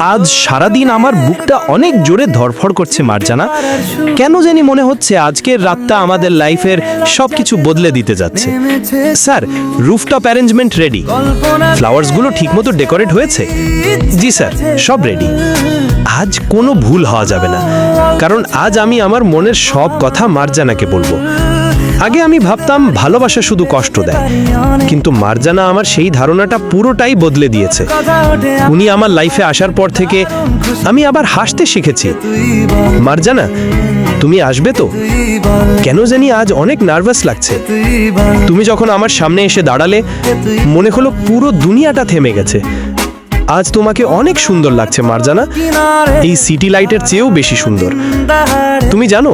আজ সারাদিন আমার বুকটা অনেক জোরে ধড়ফড় করছে মার্জানা। কেন জানি মনে হচ্ছে আজকের রাতটা আমাদের লাইফের সবকিছু বদলে দিতে যাচ্ছে। Sir, rooftop arrangement ready? ফ্লাওয়ার্সগুলো ঠিকমতো ডেকোরেট হয়েছে? জি স্যার, সব রেডি। আজ কোনো ভুল হওয়া যাবে না, কারণ আজ আমি আমার মনের সব কথা মার্জানাকে বলবো। আগে আমি ভাবতাম ভালোবাসা শুধু কষ্ট দেয়, কিন্তু মার্জানা আমার সেই ধারণাটা পুরোটাই বদলে দিয়েছে। উনি আমার লাইফে আসার পর থেকে আমি আবার হাসতে শিখেছি। মার্জানা, তুমি আসবে তো? কেন জানি আজ অনেক নার্ভাস লাগছে। তুমি যখন আমার সামনে এসে দাঁড়ালে মনে হলো পুরো দুনিয়াটা থেমে গেছে। আজ তোমাকে অনেক সুন্দর লাগছে মার্জানা, এই সিটি লাইটের চেয়েও বেশি সুন্দর। তুমি জানো,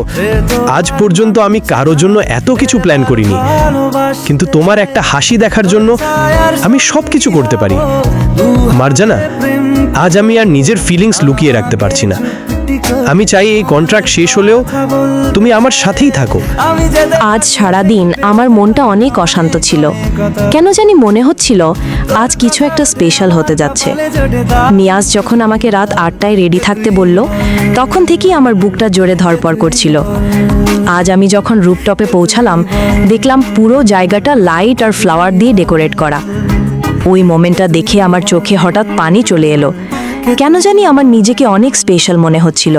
আজ পর্যন্ত আমি কারো জন্য এত কিছু প্ল্যান করিনি, কিন্তু তোমার একটা হাসি দেখার জন্য আমি সব কিছু করতে পারি। মার্জানা, আজ আমি আর নিজের ফিলিংস লুকিয়ে রাখতে পারছি না। আমি চাই এই কন্ট্রাক্ট শেষ হলেও তুমি আমার সাথেই থাকো। আজ সারাদিন আমার মনটা অনেক অশান্ত ছিল। কেন জানি মনে হচ্ছিল আজ কিছু একটা স্পেশাল হতে যাচ্ছে। নিয়াজ যখন আমাকে রাত 8টায় রেডি থাকতে বলল, তখন থেকেই আমার বুকটা জোরে ধড়পড় করছিল। আজ আমি যখন রুফটপে পৌঁছালাম, দেখলাম পুরো জায়গাটা লাইট আর ফ্লাওয়ার দিয়ে ডেকোরেট করা। ওই মোমেন্টটা দেখে আমার চোখে হঠাৎ পানি চলে এলো। কেন জানি আমার নিজেকে অনেক স্পেশাল মনে হচ্ছিল।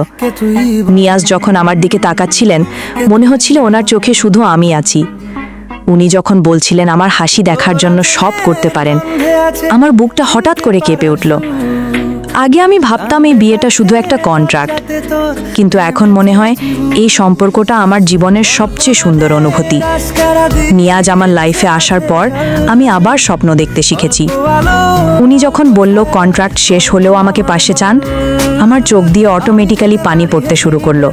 নিয়াজ যখন আমার দিকে তাকাচ্ছিলেন, মনে হচ্ছিল ওনার চোখে শুধু আমি আছি। উনি যখন বলছিলেন আমার হাসি দেখার জন্য সব করতে পারেন, আমার বুকটা হঠাৎ করে কেঁপে উঠল। আগে আমি ভাবতাম এই বিয়েটা শুধু একটা কন্ট্রাক্ট, কিন্তু এখন মনে হয় এই সম্পর্কটা আমার জীবনের সবচেয়ে সুন্দর অনুভূতি। নিয়াজ আমার লাইফে আসার পর আমি আবার স্বপ্ন দেখতে শিখেছি। উনি যখন বলল কন্ট্রাক্ট শেষ হলেও আমাকে পাশে চান, আমার চোখ দিয়ে অটোমেটিক্যালি পানি পড়তে শুরু করলো।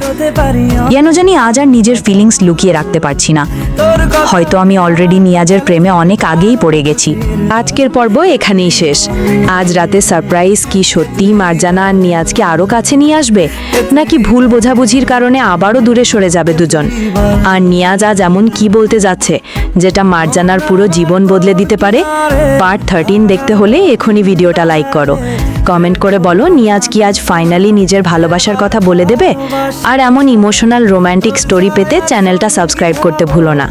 কেন জানি আজ আর নিজের ফিলিংস লুকিয়ে রাখতে পারছি না। হয়তো আমি অলরেডি নিয়াজের প্রেমে অনেক আগেই পড়ে গেছি। আজকের পর্ব এখানেই শেষ। আজ রাতে সারপ্রাইজ কি সত্যি মার্জানা আর নিয়াজকে আরও কাছে নিয়ে আসবে, নাকি ভুল বোঝাবুঝির কারণে আবারও দূরে সরে যাবে দুজন? আর নিয়াজ আজ এমন কি বলতে যাচ্ছে যেটা মার্জানার পুরো জীবন বদলে দিতে পারে? পার্ট 13 দেখতে হলে এখনই ভিডিওটা লাইক করো, কমেন্ট করে বলো নিয়াজ কি আজ ফাইনালি নিজের ভালোবাসার কথা বলে দেবে? আর এমন ইমোশনাল রোম্যান্টিক স্টোরি পেতে চ্যানেলটা সাবস্ক্রাইব করতে ভুলো না।